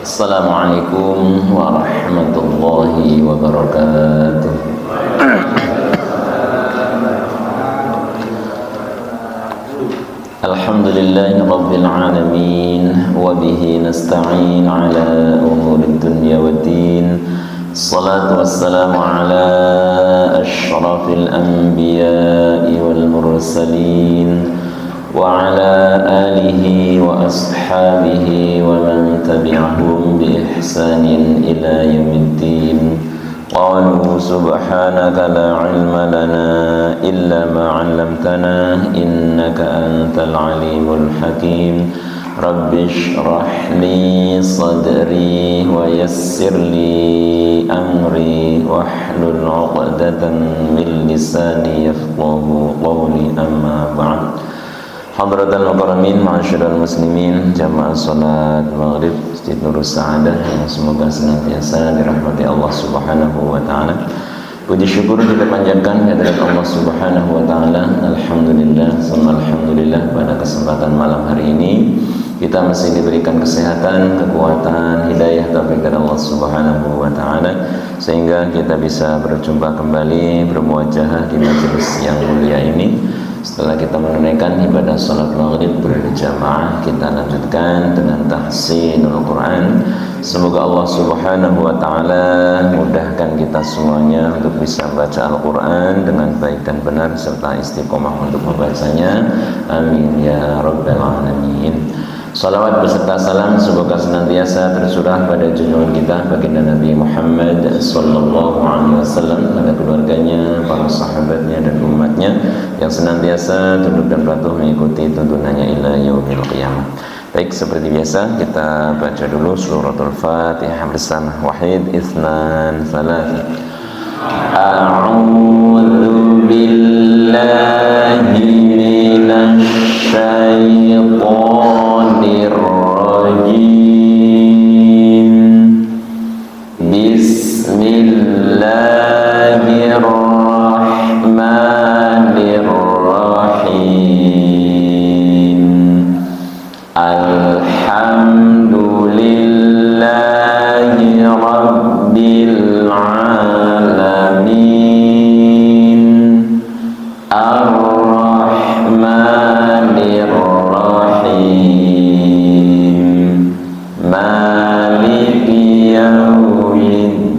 Assalamualaikum warahmatullahi wabarakatuh. Alhamdulillahi rabbil alamin, wa bihi nasta'in ala umurid dunya waddin. Salatu wassalamu ala asyrafil anbiya'i wal mursalin, wa ala alihi wa ashabihi wa man tabi'ahum bi ihsanin ila yaumiddin. Qalu subhanaka la ilma lana illa ma 'allamtana innaka antal alimul hakim. Rabbi shrah li sadri wa yassir li amri wahlul 'uqdatan min lisani yafqahu qawli, amma ba'd. Hadratal mukarramin, ma'asyiral muslimin, jamaah salat maghrib Masjid Nurus Sa'adah yang semoga senantiasa dirahmati Allah Subhanahu wa taala. Puji syukur kita panjatkan kehadirat Allah Subhanahu wa taala. Alhamdulillah, summa alhamdulillah, pada kesempatan malam hari ini kita masih diberikan kesehatan, kekuatan, hidayah, taufik dari Allah Subhanahu wa taala sehingga kita bisa berjumpa kembali, bermuajahah di majelis yang mulia ini. Setelah kita menunaikan ibadah salat maghrib berjamaah, kita lanjutkan dengan tahsinul Quran. Semoga Allah Subhanahu wa taala mudahkan kita semuanya untuk bisa baca Al-Quran dengan baik dan benar serta istiqomah untuk membacanya. Amin ya rabbal alamin. Salawat beserta salam semoga senantiasa tercurah pada junjungan kita baginda Nabi Muhammad sallallahu alaihi wasallam, pada keluarganya, para sahabatnya dan umatnya yang senantiasa tunduk dan patuh mengikuti tuntunannya ila yaumil qiyamah. Baik, seperti biasa kita baca dulu suratul Fatihah bersama. Wahid, itsnan, tsalatsa. A'udzu billahi minasy syaithanir rajim. Bismillahirrahmanirrahim. Alhamdulillahi rabbil alamin. Ar-Rahmanir Rahim. Maliki yaumiddin.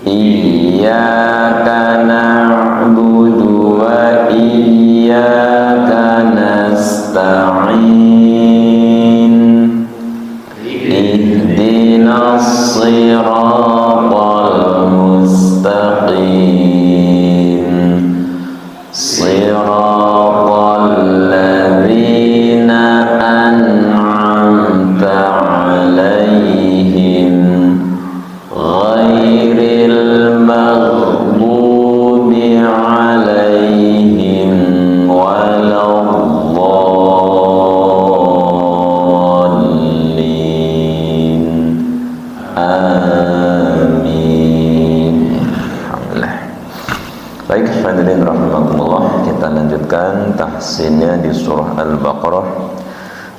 Iyyaka na'budu wa iyyaka nasta'in. Ihdinas siratal mustaqim. Siratal ladzina an'amta 'alaihim ghairil maghdubi 'alaihim waladdallin. Amin. Alhamdulillah. Baik, hadirin rahimakumullah, kita lanjutkan tahsinnya di surah Al-Baqarah,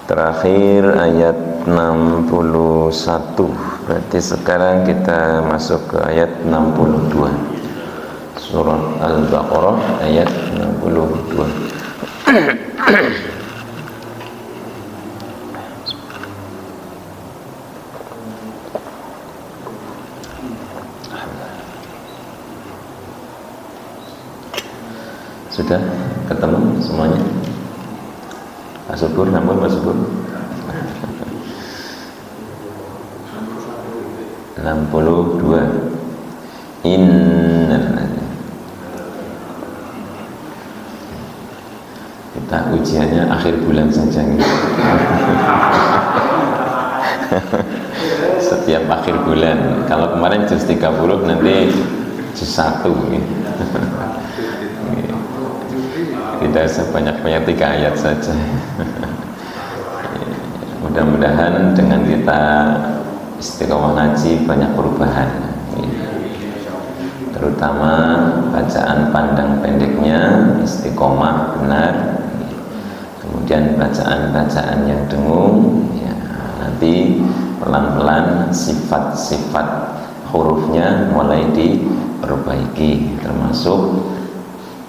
terakhir ayat 61. Berarti sekarang kita masuk ke ayat 62. Surah Al-Baqarah ayat 62. Sudah ketemu semuanya? Pak Subur, namun Pak Subur 62. Kita ujiannya akhir bulan saja nih. Setiap akhir bulan. Kalau kemarin juz 30, nanti juz 1 nih. Tidak sebanyak-banyak 3 ayat saja. Mudah-mudahan dengan kita istiqomah ngaji banyak perubahan, terutama bacaan pandang pendeknya istiqomah benar, kemudian bacaan-bacaan yang dengung ya, nanti pelan-pelan sifat-sifat hurufnya mulai diperbaiki, termasuk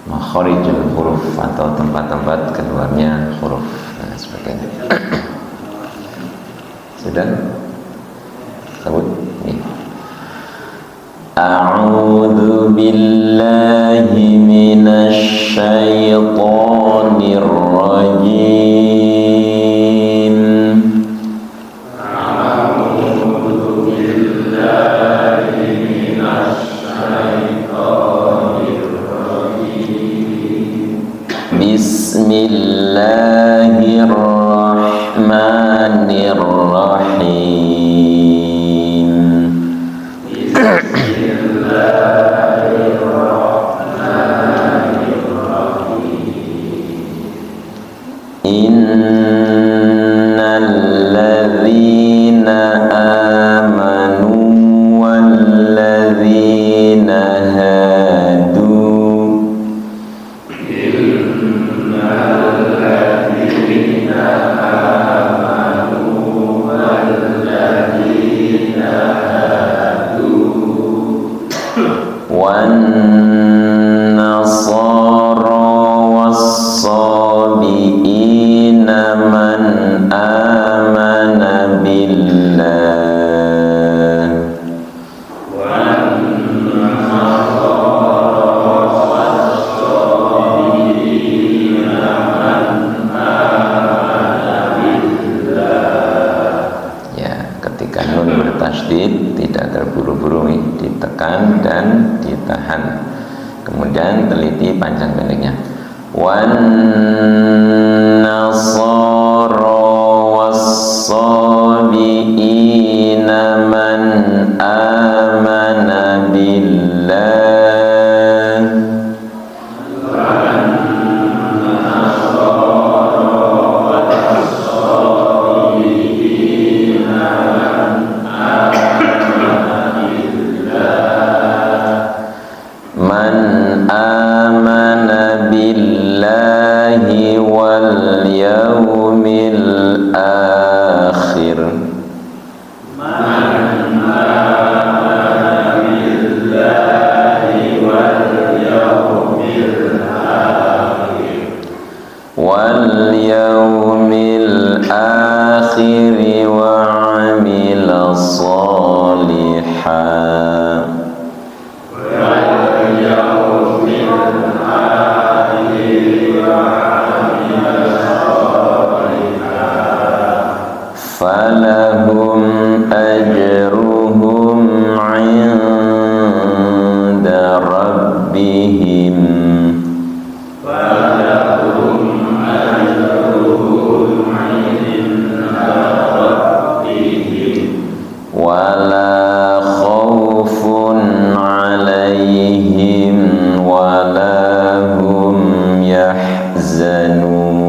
makharijul huruf atau tempat-tempat keluarnya huruf dan sebagainya. Sudah? Sebut? Nih. A'udzu billahi minasy syaithanir rajim. A'udzu billahi minasy syaithanir rajim. Bismillahirrahmanirrahim. Innalladzina amanu walladzina hadu innalladzina amanu walladzina hadu wan nasara was-sabiina man amana billah wan nasara was-sabiina man amana billah. Ya, ketika nun bertasydid tidak terburu-buru, ditekan dan ditahan, kemudian teliti panjang pendeknya. Wan nasara was-sabiina man amana billah wan nasara was-sabiina man amana billah man amana billahi wal yawmil akhir man amana billahi wal yawmil akhir wal yawmil akhir wa amila shalihan falahum ajruhum 'inda rabbihim falahum ajruhum 'inda rabbihim wala khaufun 'alaihim wala hum yahzanun.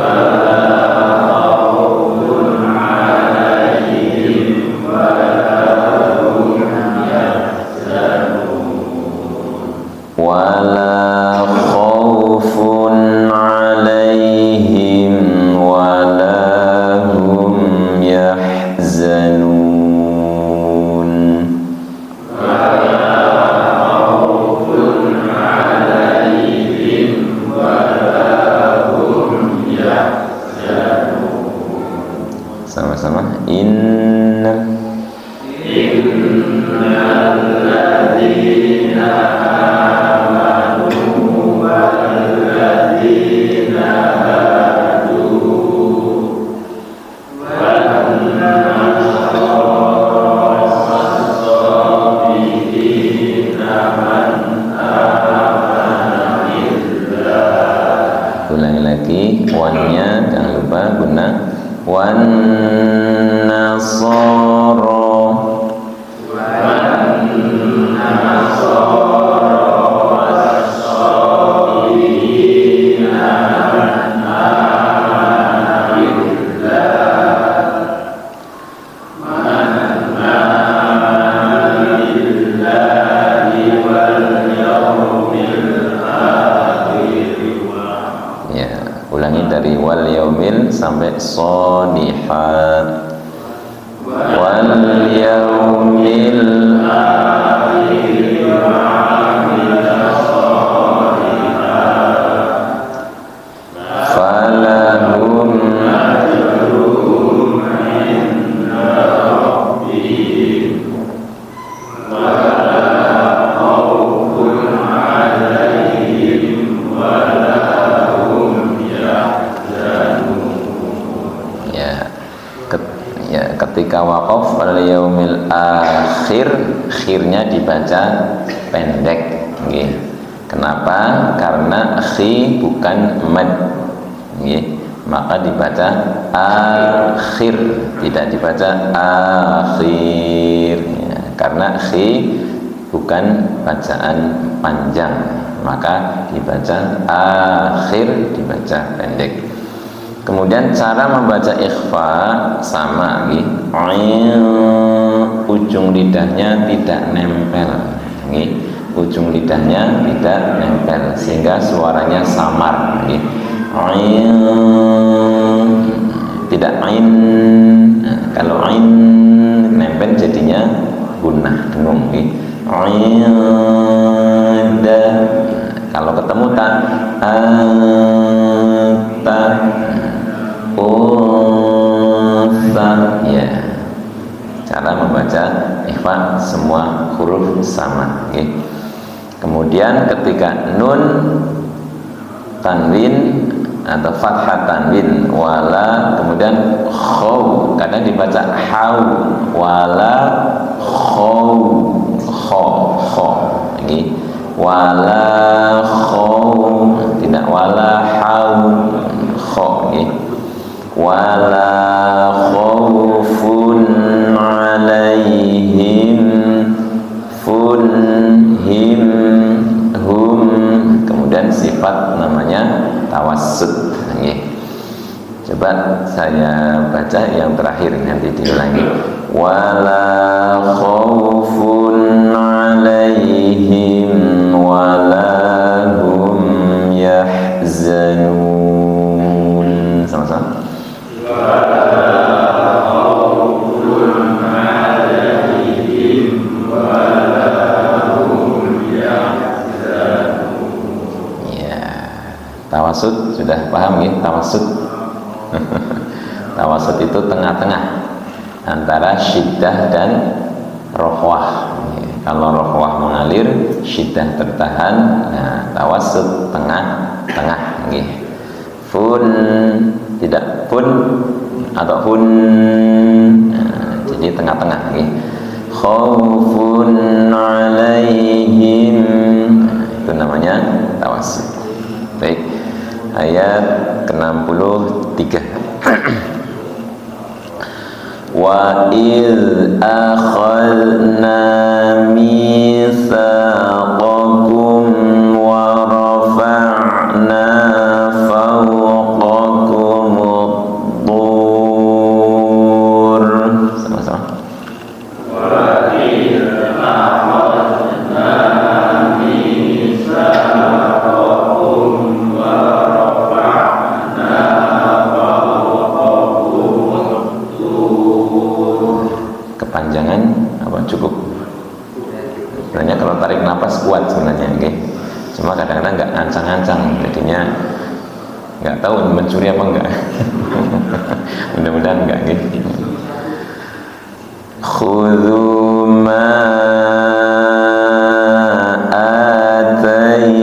Wala khaufun 'alaihim wala hum yahzanun. Wala khaufun 'alaihim wala hum yahzanun. Sama-sama. Innal ladzina wannya jangan lupa guna wan nasara dari wal yaumil sampai sholihat. Wal yaumil falahum ketika waqaf al yaumil akhir, akhirnya dibaca pendek. Kenapa? Karena khi bukan mad, maka dibaca akhir, tidak dibaca akhir, karena khi bukan bacaan panjang, maka dibaca akhir, dibaca pendek. Kemudian cara membaca ikhfa sama, ujung lidahnya tidak nempel, ujung lidahnya tidak nempel sehingga suaranya samar, tidak ain. Kalau ain nempel jadinya gunnah, dengung. Kalau ketemu ta, ya. Cara membaca ikhfa semua huruf sama. Kemudian ketika nun tanwin atau fathah tanwin wala, kemudian khaw, kadang dibaca haw, wala khaw, wala khaw, tidak wala haw, wala khawfun alaihim funhim hum. Kemudian sifat namanya tawassut. Coba saya baca yang terakhir, nanti diulangi. Wala khawfun alaihim wala hum yahzanun. Sama-sama. Tawasud sudah paham ya? Tawasud tawasud itu tengah-tengah antara syiddah dan rohwah. Kalau rohwah mengalir, syiddah tertahan. Nah, tawasud tengah-tengah. Fun tidak pun atau hun, nah, jadi tengah-tengah. Khaufun alaihim, itu namanya tawasud. Baik, ayat ke-63. Wa idh akhadna mitsaqakum wa rafa'na fawqakum ad-dur. Sama-sama. Wa idh akhadna mitsaqakum wa rafa'na fawqakum ad-dur. Kepanjangan apa cukup? Sebenarnya kalau tarik nafas kuat sebenarnya, cuma kadang-kadang nggak ancang-ancang, jadinya nggak tahu mencuri apa enggak. Mudah-mudahan enggak. Khudhu ma atainakum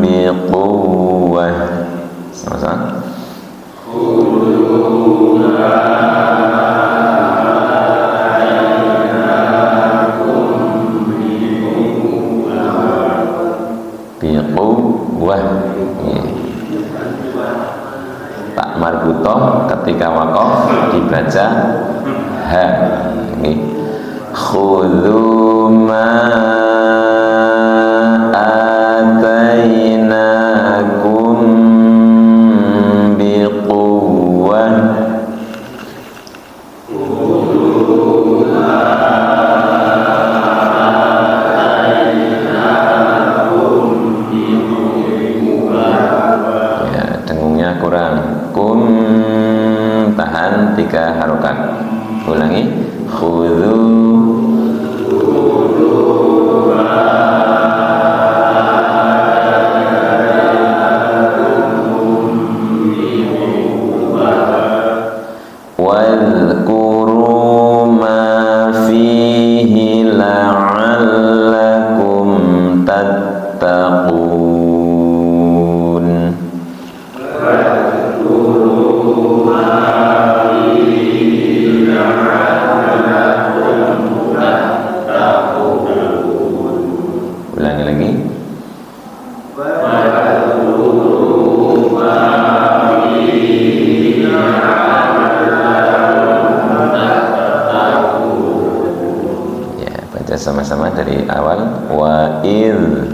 biquwwah. Sama-sama. Khudhu ma biquwwah. Tak marbutoh ketika waqaf dibaca ha. Khudhu ma atainakum biquwwah. Ulangi. Khudhu wadhkuru ma fihi la'allakum tattaqun. Ulangi lagi. Ya, baca sama-sama dari awal. Wa idh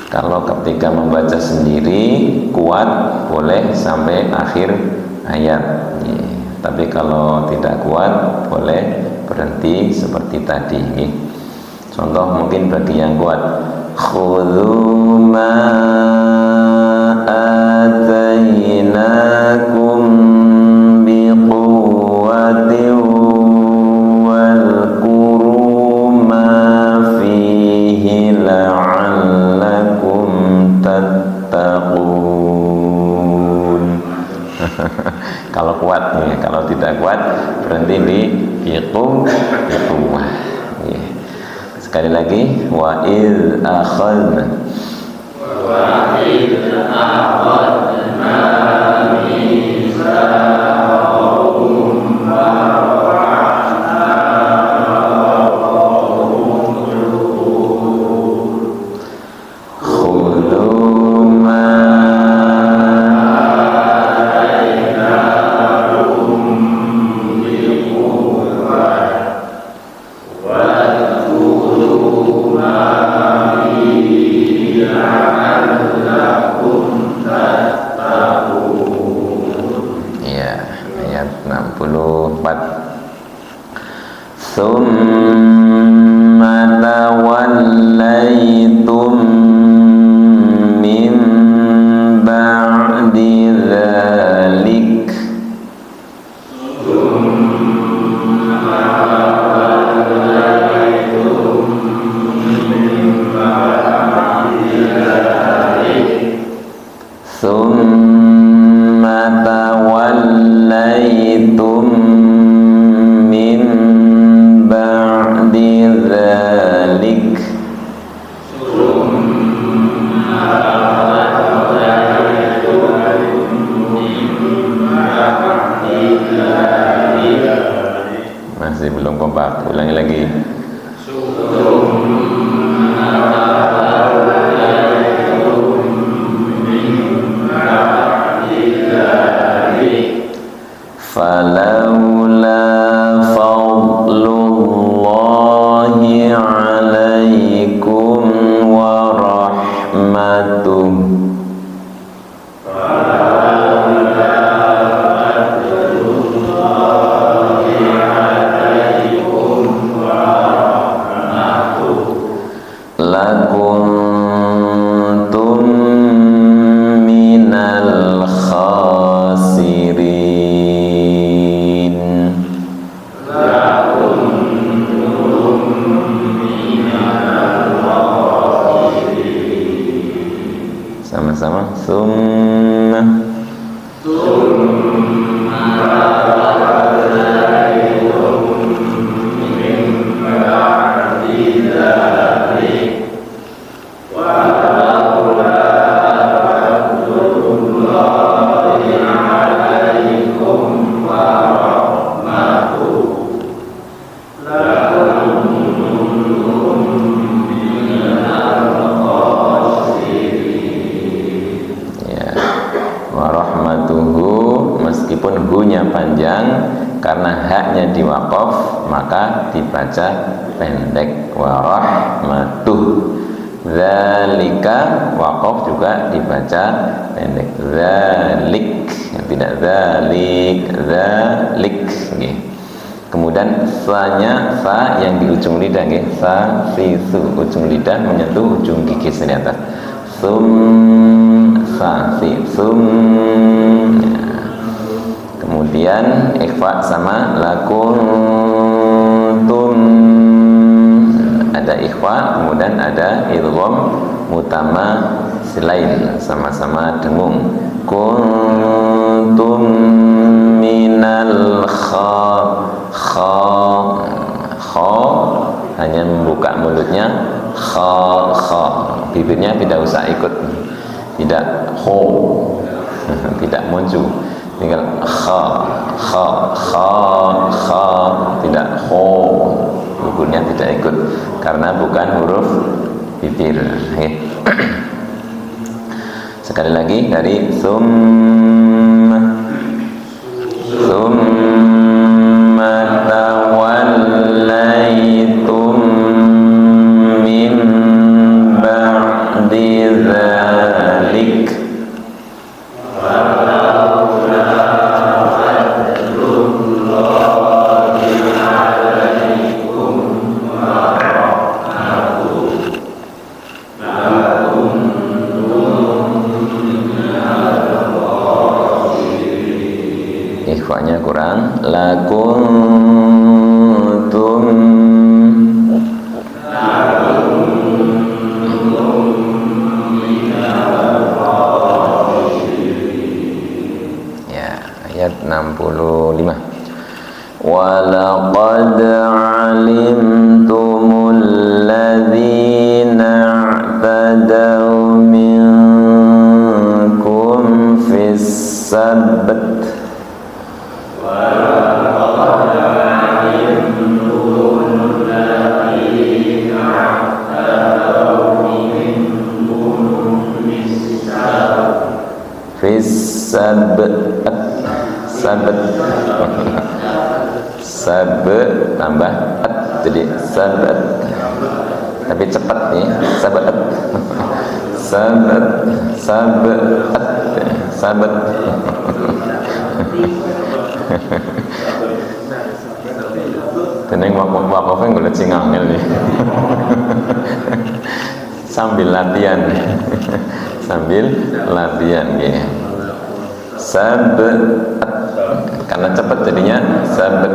kalau ketika membaca sendiri kuat boleh sampai akhir ayat ya. Tapi kalau tidak kuat boleh berhenti seperti tadi ya. Contoh mungkin bagi yang kuat, khudhu ma atainakum biquwwatin wadhkuru ma fihi la'allakum tattaqun. Kalau kuat ya, kalau tidak kuat berhenti di biquwwah ya. Sekali lagi, wa idh akhadna mitsaqakum wa ayat 64. Tsumma tawallaytum min ba'di dzalik. Tsumma tawallaytum min ba'di dzalik. Masih belum kompak, ulangi lagi. Falaula fadlullahi alaikum wa rahmatuh lakuntum minal khasirin. Sama-sama. Summa dibaca pendek, wa rahmatuh. Dzalika waqaf juga dibaca pendek, dzalik, tidak dzalik, dzalik nggih. Kemudian fa-nya, fa yang di ujung lidah nggih, fa fi su, ujung lidah menyentuh ujung gigi di atas. Fa fi sum. Ya. Kemudian ikhfa sama lakuntum, ada ikhfa, kemudian ada idgham mutama silain, sama-sama dengung. Kuntum minal kha hanya membuka mulutnya, kha bibirnya tidak usah ikut, tidak tidak muncul, tinggal kha tidak bibirnya tidak ikut karena bukan huruf bibir. Sekali lagi dari summa tawallaitum min ba'di dzalik. Ikhwanya kurang, lakuntum ya, ayat 65. Walaqad alimtumul ladzina i'tadaw minkum fis sabt. Sabat tambah at, jadi sabat, tapi cepat nih, sabat sabat. Teneng wakafnya nggak cingangel nih. Sambil latihan ya. Sabat, karena cepat jadinya sabat.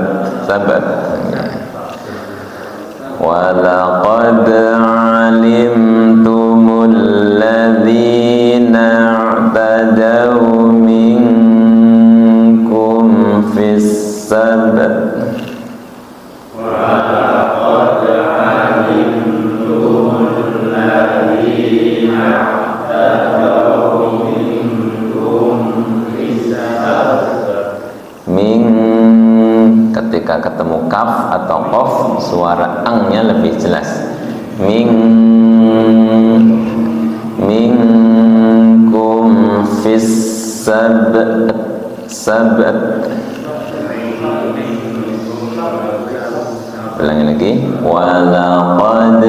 Walaqad alimtumul ladzina i'tadaw minkum fis sabat. Ketika ketemu kaf atau qaf, suara angnya lebih jelas. Minkum fis sabat. Ulangi lagi. Walaqad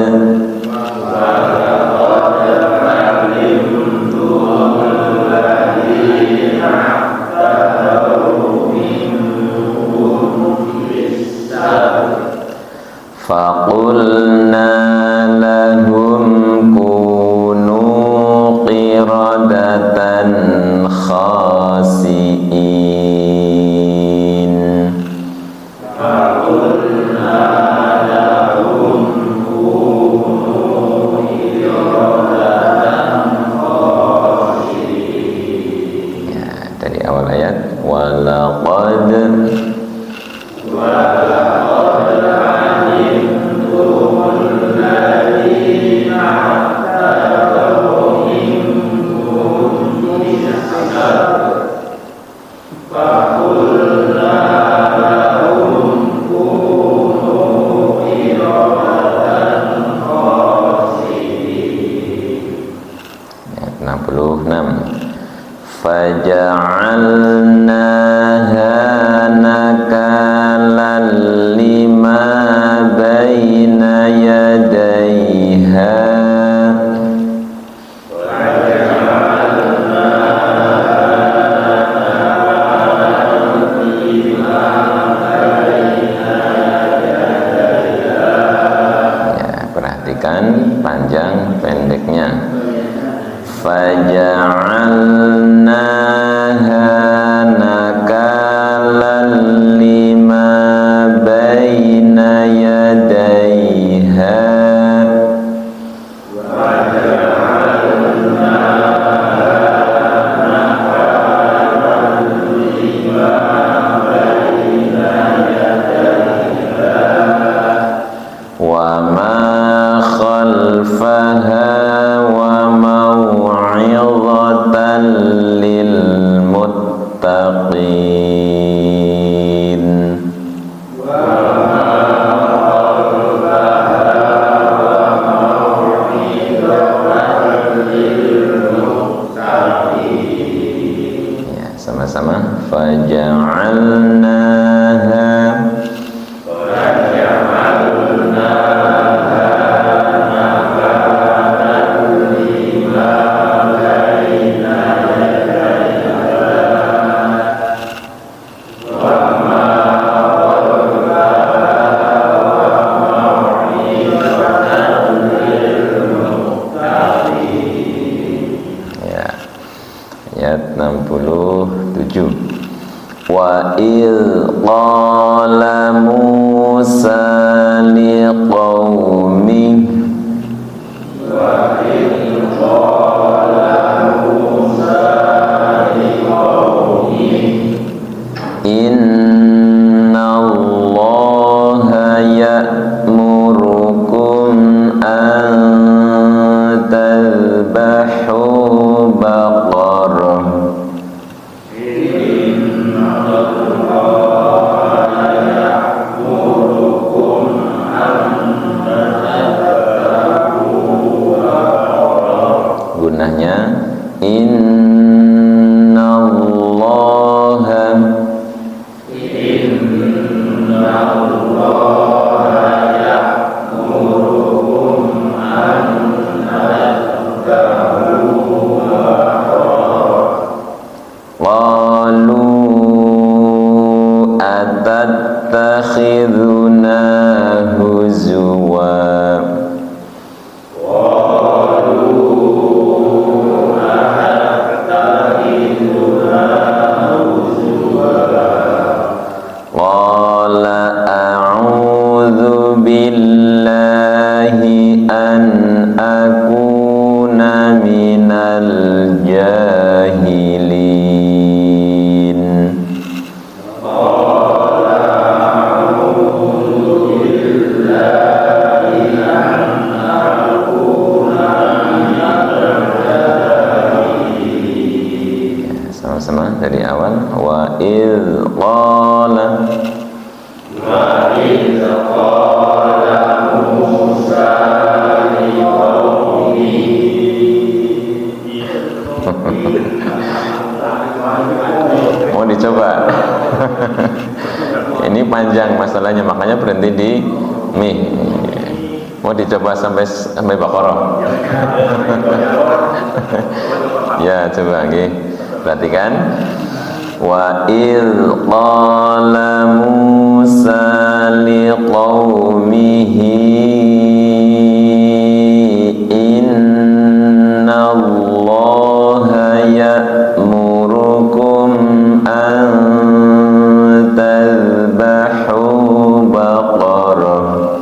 faqulna lahum kunu qiradatan khasi'in. Faqulna lahum kunu qiradatan khasi'in. Ya, dari awal ayat walaqad faja'alnaha nakalan lima perhatikan panjang pendeknya. Faja'alnaha nakalan lima baina yadayha. Wa ma khalfaha wa maw'izatan lil muttaqin. Ya, sama-sama. Faja'alnaha ayat 67. Wa il qala Musa liqaumih inna Allaha ya'murukum an tadhbahu baqarah. Gunanya qalu atattakhidhuna huzwa. Qala a'udzu billahi an akuna minal jahilin. Sama-sama dari awal. Wa idz qala Musa mau dicoba. Ini panjang masalahnya, makanya berhenti di mi. Mau dicoba sampai Baqarah. Ya, coba nggih. Perhatikan. Wa idz qala Musa liqaumihi inna Allaha ya'murukum an tadhbahu baqarah.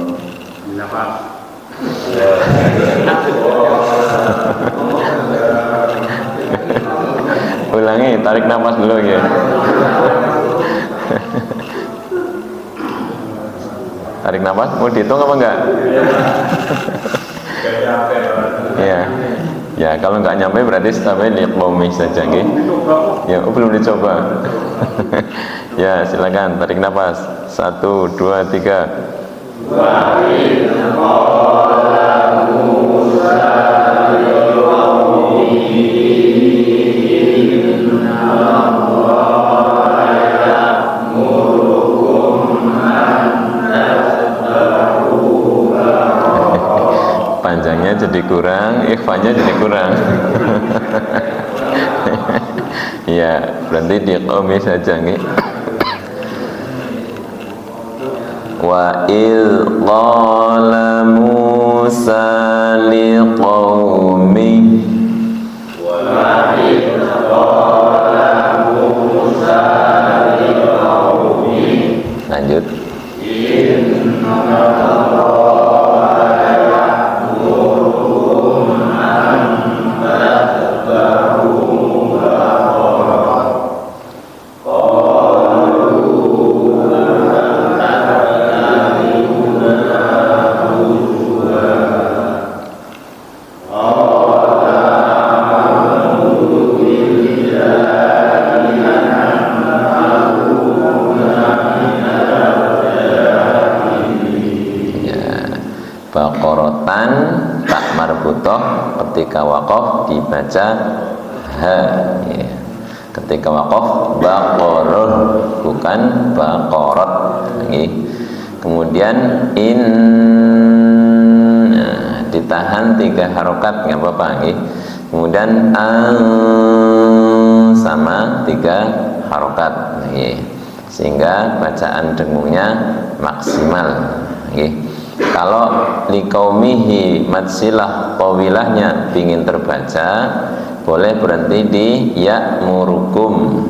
Ulangi, tarik nafas dulu ya. Tarik nafas, mau dihitung apa enggak? Ya, ya kalau nggak nyampe berarti sampai liqaumi saja, nggih. Ya, belum dicoba. Ya, silakan tarik nafas. 1, 2, 3. Wa idz qala Musa panjangnya jadi kurang, ikhfanya jadi kurang. Ya, berarti di qaumi saja nih. Wa il qala Musa liqaumi. Lanjut. Baqaratan tak marbutoh ketika waqaf dibaca ha ya. Ketika waqaf baqarah bukan baqarat ya. Kemudian in ditahan 3 harokat nggak apa-apa ya. Kemudian sama 3 harokat ya. Sehingga bacaan dengungnya maksimal ya. Kalau liqaumihi madsilah tawilahnya pingin terbaca, boleh berhenti di ya'murukum.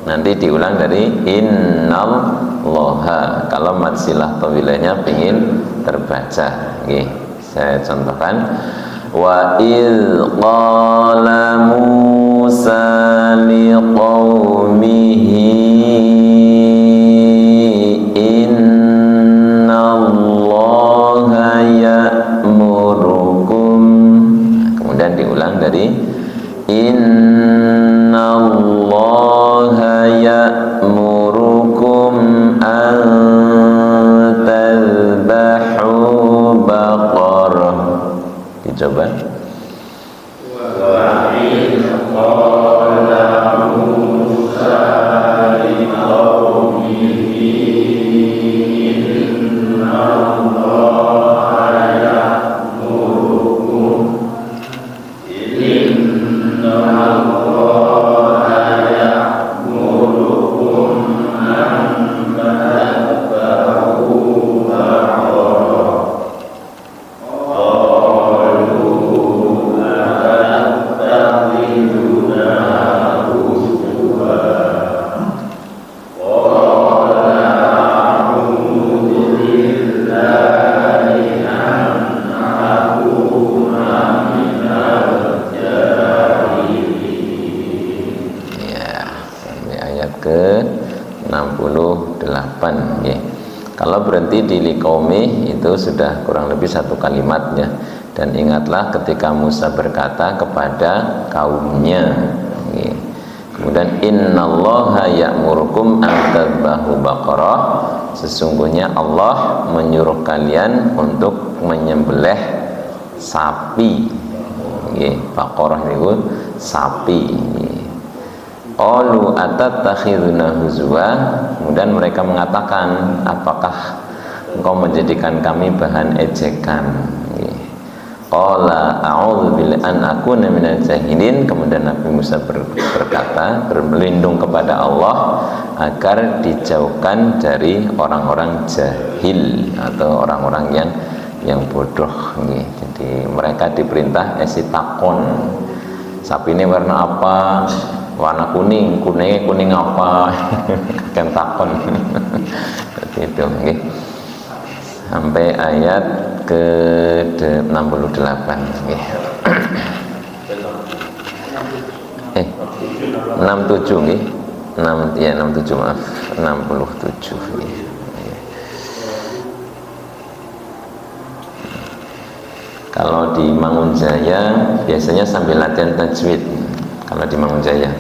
Nanti diulang dari innallaha. Kalau madsilah tawilahnya pingin terbaca. Oke, saya contohkan. Wa idz qala Musa liqaumihi diulang dari innallaha ya'murukum an tadhbahu baqarah. Dicoba. Ya. Kalau berhenti di liqaumi itu sudah kurang lebih 1 kalimat ya. Dan ingatlah ketika Musa berkata kepada kaumnya ya. Kemudian innallaha ya'murukum an tadhbahu baqarah. Sesungguhnya Allah menyuruh kalian untuk menyembelih sapi ya. Baqarah itu sapi ya. Qalu atattakhiduna huzwa. Kemudian mereka mengatakan, apakah engkau menjadikan kami bahan ejekan? Qala a'udzu billahi an akuna minal jahilin. Kemudian Nabi Musa berkata, berlindung kepada Allah agar dijauhkan dari orang-orang jahil atau orang-orang yang bodoh. Jadi mereka diperintah takon. Sapi ini warna apa? Warna kuning, kuning apa? Kan takon. Seperti itu nggih. Sampai ayat ke-68 nggih. 67 nggih. 67 maaf. 67 nggih. Kalau di Mangunjaya biasanya sambil latihan tajwid. Kalau di Mangunjaya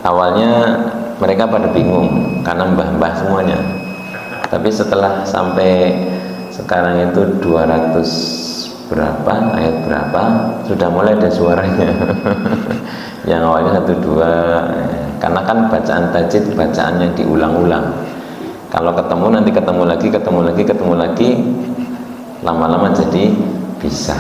awalnya mereka pada bingung karena mbah-mbah semuanya, tapi setelah sampai sekarang itu 200 berapa ayat berapa sudah mulai ada suaranya. Yang awalnya 1, 2 karena kan bacaan tajwid bacaan yang diulang-ulang. Kalau ketemu nanti ketemu lagi lama-lama jadi bisa.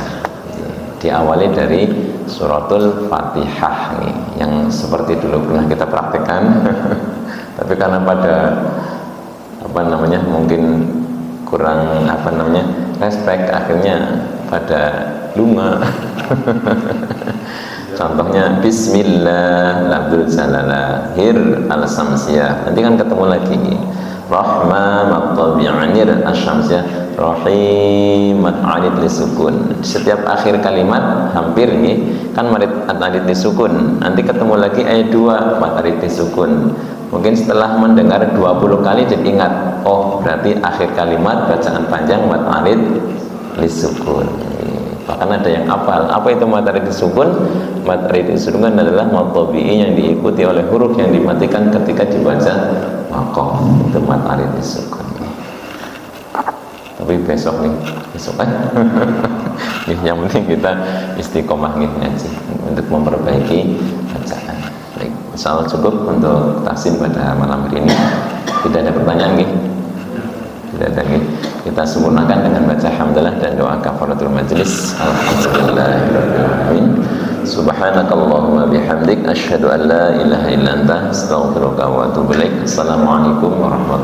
Diawali dari suratul Fatihah nih, yang seperti dulu pernah kita praktekkan. Tapi karena pada mungkin kurang respect, akhirnya pada lunga. Contohnya Bismillah labdul jalala hir al-samsiyah, nanti kan ketemu lagi Rahma matabi'anir asyamsiyah Rahim mat'alid lisukun. Setiap akhir kalimat hampir nih kan mat'alid lisukun, nanti ketemu lagi ayat 2 mat'alid lisukun. Mungkin setelah mendengar 20 kali jadi ingat, oh berarti akhir kalimat bacaan panjang mat'alid lisukun. Bahkan ada yang hafal apa itu mat'alid lisukun. Mat'alid lisukun adalah matabi'i yang diikuti oleh huruf yang dimatikan ketika dibaca waqaf, itu mat'alid lisukun. Tapi besok kan yang penting kita istiqomah ngaji untuk memperbaiki bacaan. Baik, insyaallah cukup untuk tahsin pada malam hari ini. Tidak ada pertanyaan nih? Tidak ada nih. Kita sempurnakan dengan baca hamdalah dan doa kafaratul majlis. Alhamdulillahirabbil alamin. Subhanakallahumma bihamdik asyhadu an la ilaha illa anta astaghfiruka wa atubu ilaik. Assalamualaikum warahmatullahi wabarakatuh.